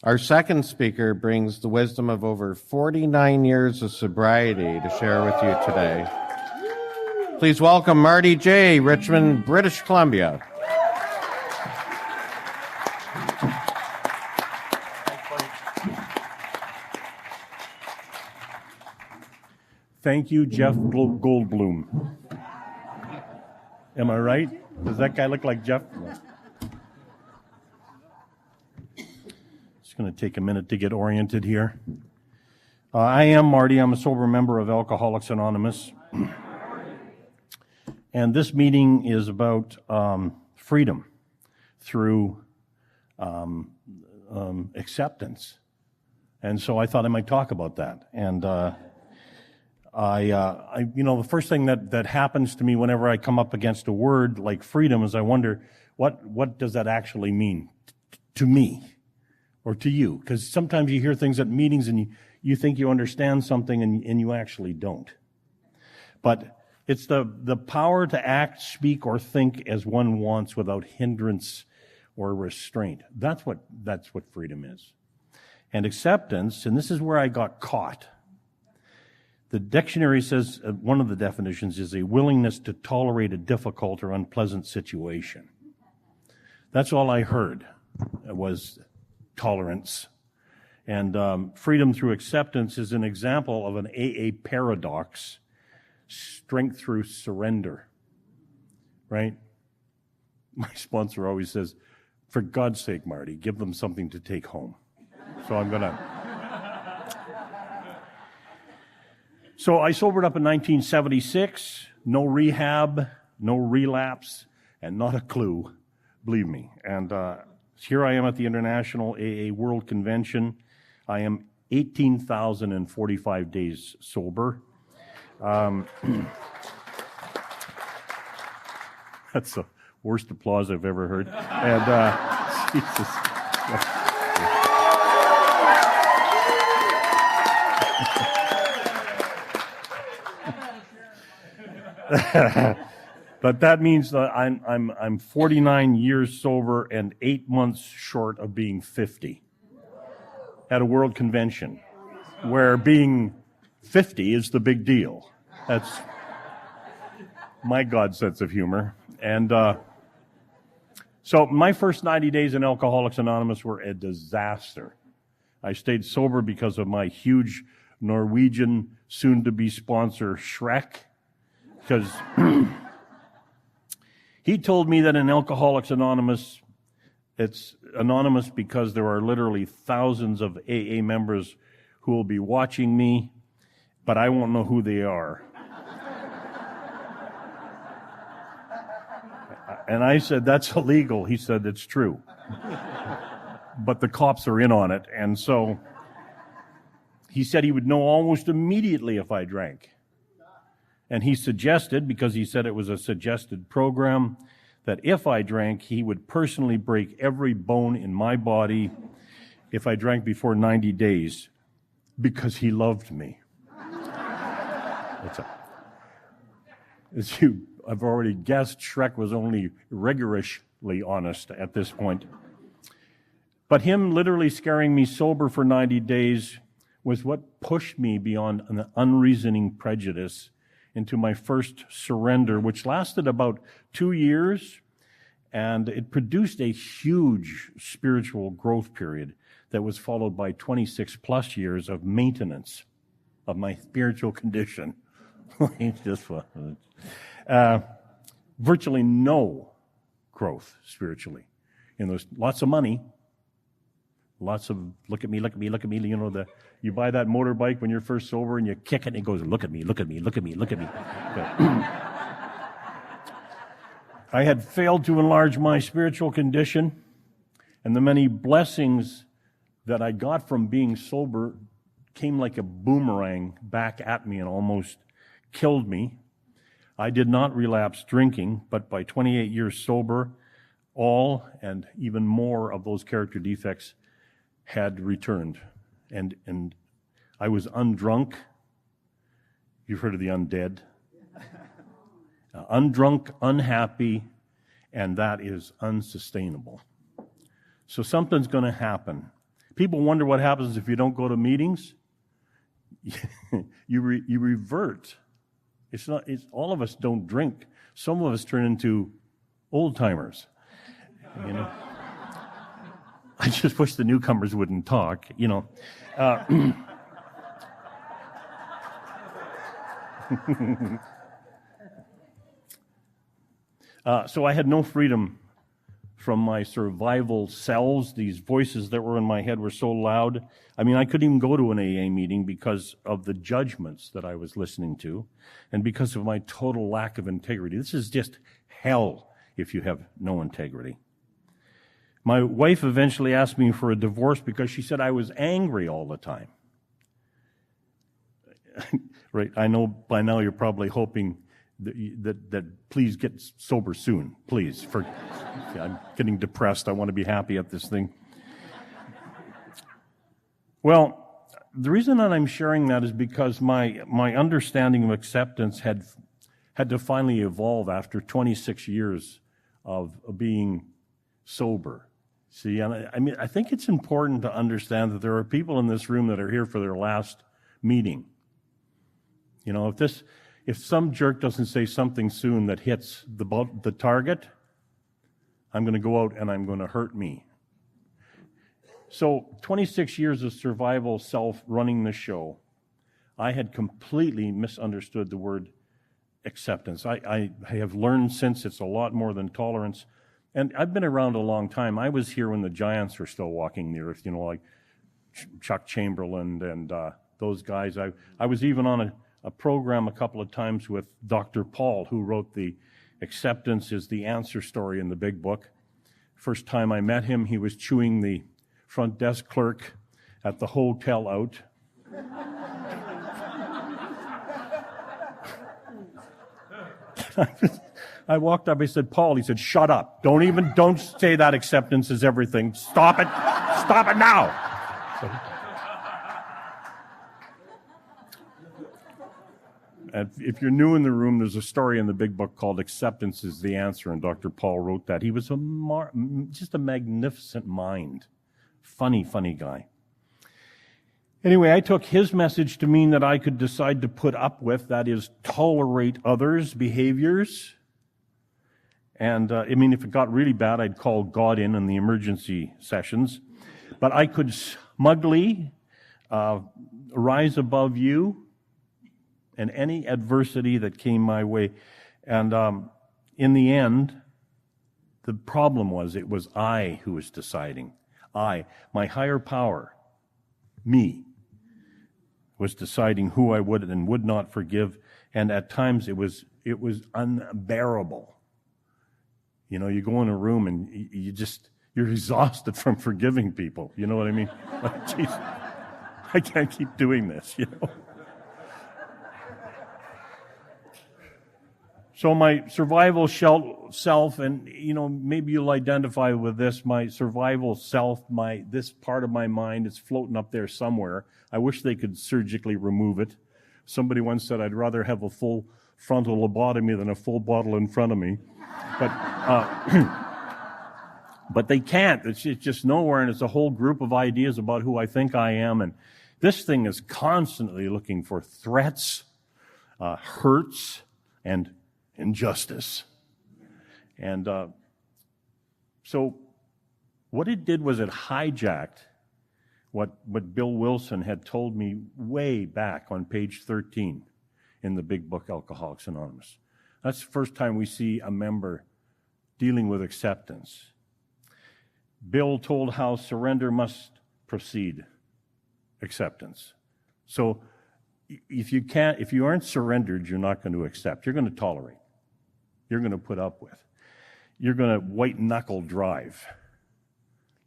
Our second speaker brings the wisdom of over 49 years of sobriety to share with you today. Please welcome Marty J., Richmond, British Columbia. Thank you, Jeff Goldblum. Am I right? Does that guy look like Jeff? It's going to take a minute to get oriented here. I am Marty. I'm a sober member of Alcoholics Anonymous. And this meeting is about freedom through acceptance. And so I thought I might talk about that. And the first thing that happens to me whenever I come up against a word like freedom is I wonder, what does that actually mean to me or to you? Because sometimes you hear things at meetings and you think you understand something and you actually don't. But it's the power to act, speak, or think as one wants without hindrance or restraint. That's what freedom is. And acceptance, and this is where I got caught. The dictionary says, one of the definitions is a willingness to tolerate a difficult or unpleasant situation. That's all I heard was tolerance. And freedom through acceptance is an example of an AA paradox, strength through surrender, right? My sponsor always says, for God's sake, Marty, give them something to take home. So I'm going to... So I sobered up in 1976, no rehab, no relapse, and not a clue, believe me. And here I am at the International AA World Convention. I am 18,045 days sober. That's the worst applause I've ever heard. And Jesus. But that means that I'm 49 years sober and 8 months short of being 50 at a world convention where being 50 is the big deal. That's my God sense of humor. And so my first 90 days in Alcoholics Anonymous were a disaster. I stayed sober because of my huge Norwegian soon-to-be sponsor, Shrek, because he told me that in Alcoholics Anonymous, it's anonymous because there are literally thousands of AA members who will be watching me, but I won't know who they are. And I said, that's illegal. He said, it's true. But the cops are in on it. And so he said he would know almost immediately if I drank. And he suggested, because he said it was a suggested program, that if I drank, he would personally break every bone in my body if I drank before 90 days, because he loved me. As I've already guessed, Shrek was only rigorously honest at this point. But him literally scaring me sober for 90 days was what pushed me beyond an unreasoning prejudice into my first surrender, which lasted about 2 years, and it produced a huge spiritual growth period that was followed by 26 plus years of maintenance of my spiritual condition. Virtually no growth spiritually. In those, lots of money, lots of look at me, you know, you buy that motorbike when you're first sober and you kick it and it goes, look at me. I had failed to enlarge my spiritual condition, and the many blessings that I got from being sober came like a boomerang back at me and almost killed me. I did not relapse drinking, but by 28 years sober, all and even more of those character defects had returned. And I was undrunk. You've heard of the undead. Undrunk, unhappy, and that is unsustainable. So something's going to happen People wonder what happens if you don't go to meetings. You revert. It's all of us don't drink. Some of us turn into old timers. You know, I just wish the newcomers wouldn't talk. You know, so I had no freedom from my survival selves. These voices that were in my head were so loud. I mean, I couldn't even go to an AA meeting because of the judgments that I was listening to and because of my total lack of integrity. This is just hell if you have no integrity. My wife eventually asked me for a divorce because she said I was angry all the time. Right, I know by now you're probably hoping that please get sober soon, please. I'm getting depressed. I want to be happy at this thing. Well, the reason that I'm sharing that is because my understanding of acceptance had to finally evolve after 26 years of being sober. See, I mean, I think it's important to understand that there are people in this room that are here for their last meeting. You know, if some jerk doesn't say something soon that hits the target, I'm going to go out and I'm going to hurt me. So 26 years of survival self running the show, I had completely misunderstood the word acceptance. I have learned since it's a lot more than tolerance. And I've been around a long time. I was here when the giants were still walking the earth, you know, like Chuck Chamberlain and those guys. I was even on a program a couple of times with Dr. Paul, who wrote the Acceptance is the Answer story in the big book. First time I met him, he was chewing the front desk clerk at the hotel out. I walked up, I said, Paul, he said, shut up. Don't say that acceptance is everything. Stop it. Stop it now. So, if you're new in the room, there's a story in the big book called Acceptance is the Answer, and Dr. Paul wrote that. He was just a magnificent mind. Funny guy. Anyway, I took his message to mean that I could decide to put up with, that is, tolerate others' behaviors. And, I mean, if it got really bad, I'd call God in the emergency sessions. But I could smugly rise above you and any adversity that came my way. And in the end, the problem was it was I who was deciding. My higher power, me, was deciding who I would and would not forgive. And at times it was unbearable. You know, you go in a room and you're exhausted from forgiving people. You know what I mean? Like, geez, I can't keep doing this, you know. So my survival self, and, you know, maybe you'll identify with this, my survival self, this part of my mind is floating up there somewhere. I wish they could surgically remove it. Somebody once said, I'd rather have a full frontal lobotomy than a full bottle in front of me. But they can't. It's just nowhere, and it's a whole group of ideas about who I think I am. And this thing is constantly looking for threats, hurts, and injustice. And so what it did was it hijacked what Bill Wilson had told me way back on page 13 in the big book, Alcoholics Anonymous. That's the first time we see a member dealing with acceptance. Bill told how surrender must precede acceptance. So if you aren't surrendered, you're not going to accept. You're going to tolerate. You're going to put up with. You're going to white-knuckle drive.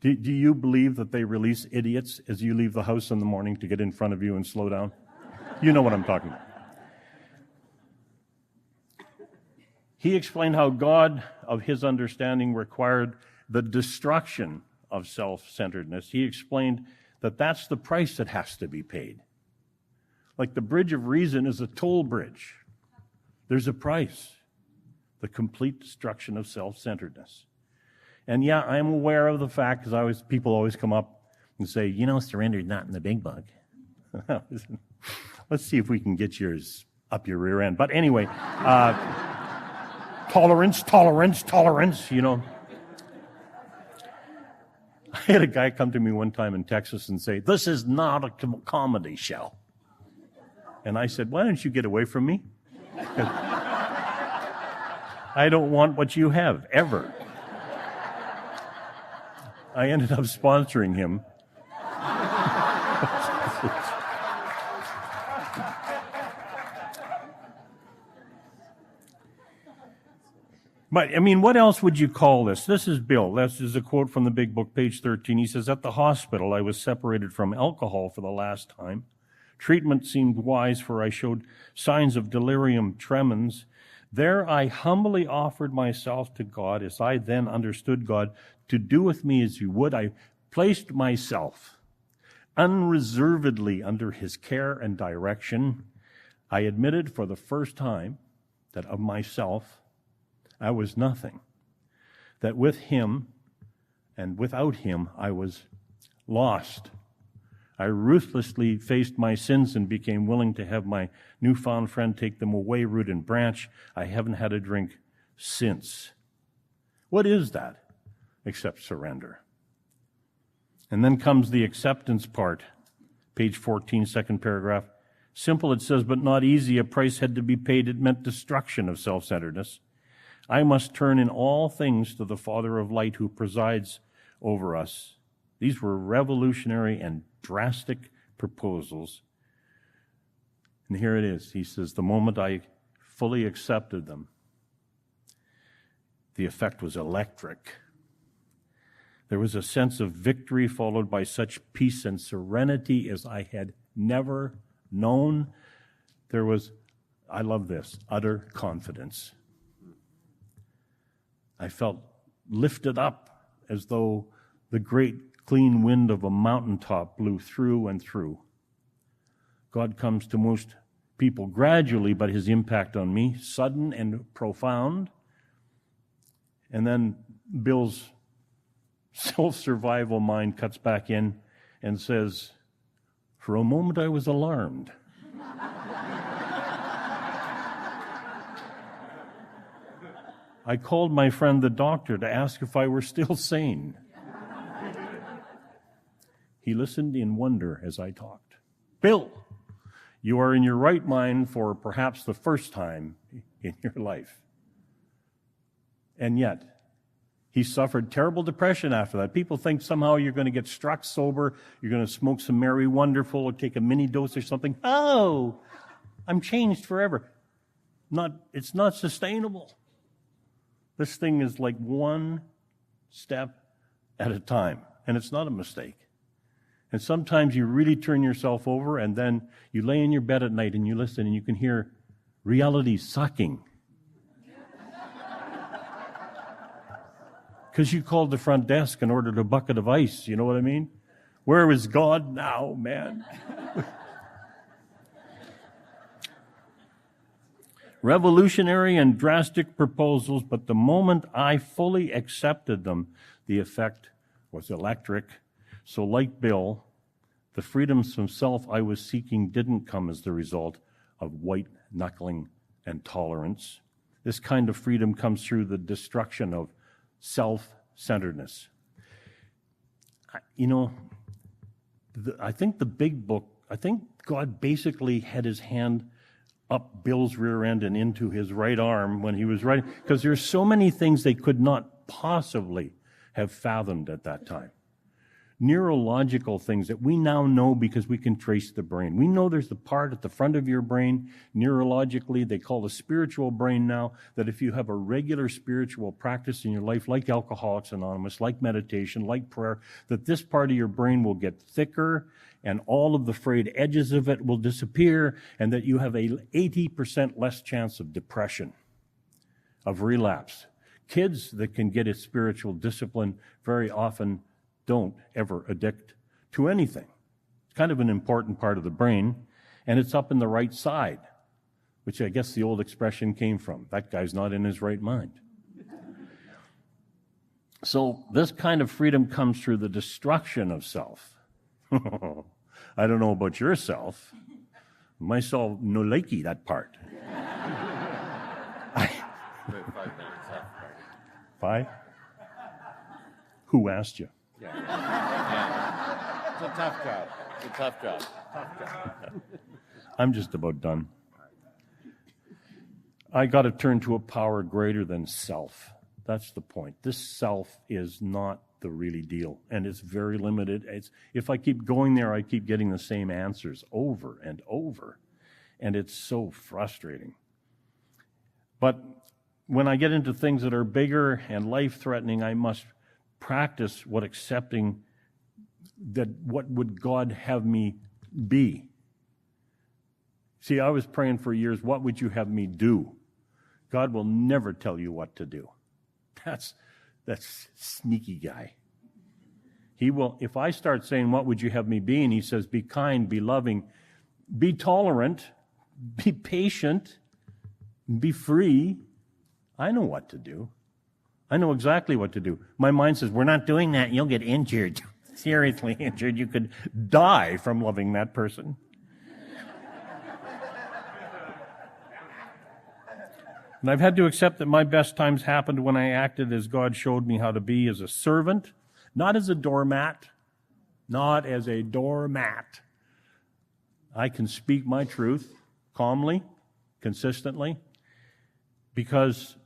Do you believe that they release idiots as you leave the house in the morning to get in front of you and slow down? You know what I'm talking about. He explained how God, of his understanding, required the destruction of self-centeredness. He explained that that's the price that has to be paid. Like the bridge of reason is a toll bridge. There's a price. The complete destruction of self-centeredness. And yeah, I'm aware of the fact, because people always come up, and say, surrender's not in the big book. Let's see if we can get yours up your rear end. But anyway, tolerance. I had a guy come to me one time in Texas and say, this is not a comedy show. And I said, why don't you get away from me? I don't want what you have, ever. I ended up sponsoring him. But, what else would you call this? This is Bill. This is a quote from the Big Book, page 13. He says, at the hospital, I was separated from alcohol for the last time. Treatment seemed wise, for I showed signs of delirium tremens. There I humbly offered myself to God, as I then understood God, to do with me as He would. I placed myself unreservedly under His care and direction. I admitted for the first time that of myself I was nothing, that with Him and without Him I was lost. I ruthlessly faced my sins and became willing to have my newfound friend take them away, root and branch. I haven't had a drink since. What is that except surrender? And then comes the acceptance part, page 14, second paragraph. Simple, it says, but not easy. A price had to be paid. It meant destruction of self-centeredness. I must turn in all things to the Father of light who presides over us. These were revolutionary and drastic proposals. And here it is. He says, the moment I fully accepted them, the effect was electric. There was a sense of victory followed by such peace and serenity as I had never known. There was, I love this, utter confidence. I felt lifted up as though the great clean wind of a mountaintop blew through and through. God comes to most people gradually, but His impact on me, sudden and profound. And then Bill's self-survival mind cuts back in and says, for a moment I was alarmed. I called my friend the doctor to ask if I were still sane. He listened in wonder as I talked. Bill, you are in your right mind for perhaps the first time in your life. And yet, he suffered terrible depression after that. People think somehow you're going to get struck sober, you're going to smoke some Mary Wonderful or take a mini dose or something. Oh, I'm changed forever. It's not sustainable. This thing is like one step at a time, and it's not a mistake. And sometimes you really turn yourself over, and then you lay in your bed at night and you listen, and you can hear reality sucking. Because you called the front desk and ordered a bucket of ice, you know what I mean? Where is God now, man? Revolutionary and drastic proposals, but the moment I fully accepted them, the effect was electric. So like Bill, the freedoms from self I was seeking didn't come as the result of white-knuckling and tolerance. This kind of freedom comes through the destruction of self-centeredness. I think the Big Book, I think God basically had His hand up Bill's rear end and into his right arm when he was writing, because there's so many things they could not possibly have fathomed at that time. Neurological things that we now know because we can trace the brain. We know there's the part at the front of your brain, neurologically, they call the spiritual brain now, that if you have a regular spiritual practice in your life, like Alcoholics Anonymous, like meditation, like prayer, that this part of your brain will get thicker and all of the frayed edges of it will disappear, and that you have a 80% less chance of depression, of relapse. Kids that can get a spiritual discipline very often don't ever addict to anything. It's kind of an important part of the brain, and it's up in the right side, which I guess the old expression came from. That guy's not in his right mind. So this kind of freedom comes through the destruction of self. I don't know about yourself. Myself no likey that part. 5 minutes left. 5? Who asked you? Yeah. It's a tough job. It's a tough job. I'm just about done. I got to turn to a power greater than self. That's the point. This self is not the really deal, and it's very limited. If I keep going there, I keep getting the same answers over and over, and it's so frustrating. But when I get into things that are bigger and life-threatening, I must practice what would God have me be? See, I was praying for years, what would you have me do? God will never tell you what to do. That's sneaky guy. He will, if I start saying, what would you have me be? And he says, be kind, be loving, be tolerant, be patient, be free. I know what to do. I know exactly what to do. My mind says, we're not doing that. You'll get injured. Seriously injured. You could die from loving that person. And I've had to accept that my best times happened when I acted as God showed me how to be, as a servant, not as a doormat. Not as a doormat. I can speak my truth calmly, consistently, because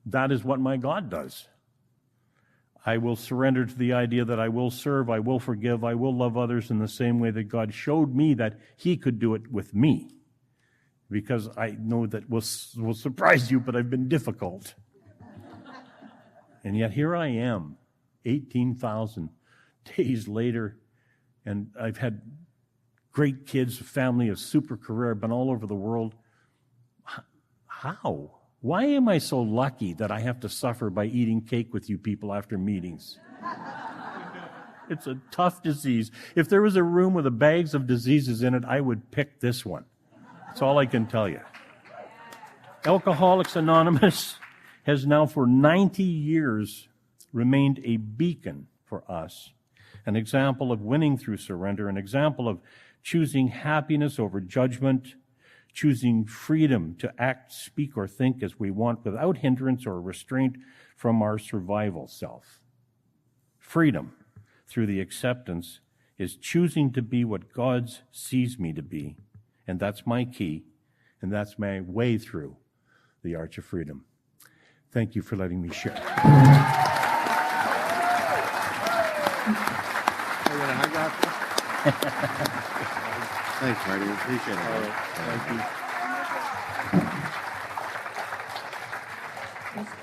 that is what my God does. I will surrender to the idea that I will serve, I will forgive, I will love others in the same way that God showed me that He could do it with me. Because I know that will surprise you, but I've been difficult. And yet here I am, 18,000 days later, and I've had great kids, a family, a super career, I've been all over the world. How? Why am I so lucky that I have to suffer by eating cake with you people after meetings? It's a tough disease. If there was a room with bags of diseases in it, I would pick this one. That's all I can tell you. Alcoholics Anonymous has now for 90 years remained a beacon for us, an example of winning through surrender, an example of choosing happiness over judgment, choosing freedom to act, speak, or think as we want without hindrance or restraint from our survival self. Freedom through the acceptance is choosing to be what God sees me to be. And that's my key, and that's my way through the Arch of Freedom. Thank you for letting me share. Are you going to hug after? Thanks, Marty. Appreciate it. All right. Thank you.